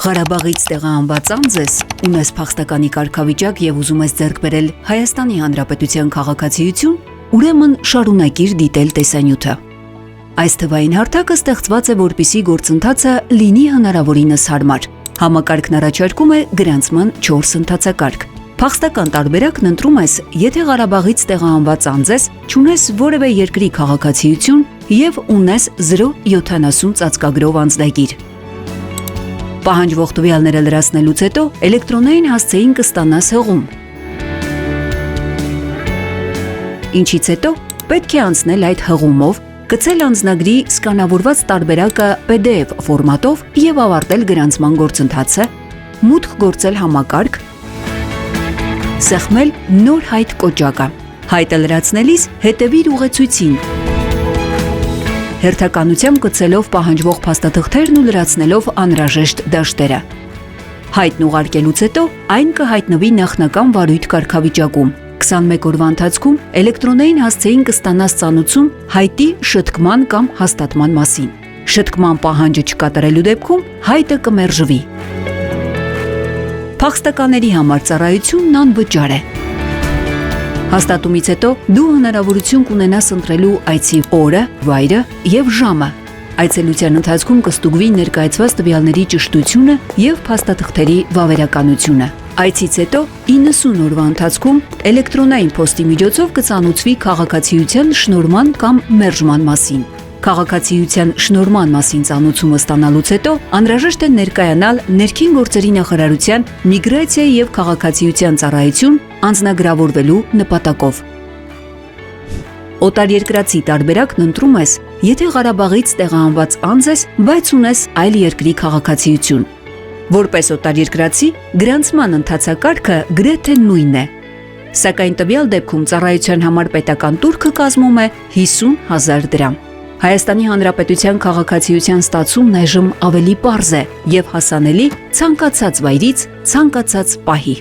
Ղարաբաղից տեղահանված անձ ես, ունես փախստականի կարգավիճակ եւ ուզում ես ձեռք բերել Հայաստանի Հանրապետության քաղաքացիություն, ուրեմն շարունակիր դիտել տեսանյութը։ Այս թվային հարթակը ստեղծված է, որպեսզի գործընթացը լինի հնարավորինս հարմար։ Համակարգն առաջարկում է գրանցման 4 ընթացակարգ։ Փախստական տարբերակն ընտրում ես, եթե Ղարաբաղից տեղահանված անձ ես, չունես որևէ երկրի քաղաքացիություն եւ ունես 070 ծածկագրով անձնագիր։ Պահանջվող տվյալները լրացնելուց հետո էլեկտրոնային հասցեին կստանաս հղում։ Ինչից հետո պետք է անցնել այդ հղումով, գցել անձնագրի սկանավորված տարբերակը PDF ֆորմատով եւ ավարտել գրանցման գործընթացը, մուտք գործել համակարգ, սեղմել նոր հայտ կոճակը։ Հայտը լրացնելիս հետևիր ուղեցույցին։ Հերթականությամբ գցելով պահանջվող փաստաթղթերն ու լրացնելով անհրաժեշտ դաշտերը։ Հայտն ուղարկելուց հետո այն կհայտնվի նախնական վարույթ կարգավիճակում։ 21 օրվա ընթացքում էլեկտրոնային հասցեին կստանաս ծանուցում հայտի շտկման կամ հաստատման մասին։ Շտկման պահանջը չկատարելու դեպքում հայտը կմերժվի։ Փախստականների համար ծառայությունն անվճար է։ Հաստատումից հետո դու հնարավորություն կունենաս ընտրելու այցի օրը, վայրը եւ ժամը։ Այցելության ընթացքում կստուգվի ներկայացված տվյալների ճշտությունը եւ փաստաթղթերի վավերականությունը։ Այցից հետո 90 օրվա ընթացքում էլեկտրոնային փոստի միջոցով կծանուցվի քաղաքացիության շնորհման կամ մերժման մասին։ Քաղաքացիության շնորհման մասին ծանուցումը ստանալուց հետո անհրաժեշտ է ներկայանալ Ներքին գործերի նախարարության միգրացիա եւ քաղաքացիության ծառայություն անձնագրավորվելու նպատակով։ Օտարերկրացի տարբերակն ընտրում ես, եթե Ղարաբաղից տեղահանված անձ ես, բայց ունես այլ երկրի քաղաքացիություն։ Որպես օտարերկրացի, գրանցման ընթացակարգը գրեթե նույնն է։ Սակայն տվյալ դեպքում ծառայության համար պետական տուրքը կազմում է 50,000 դրամ։ Հայաստանի Հանրապետության քաղաքացիության ստացումն այժմ ավելի պարզ է եւ հասանելի ցանկացած վայրից, ցանկացած պահի։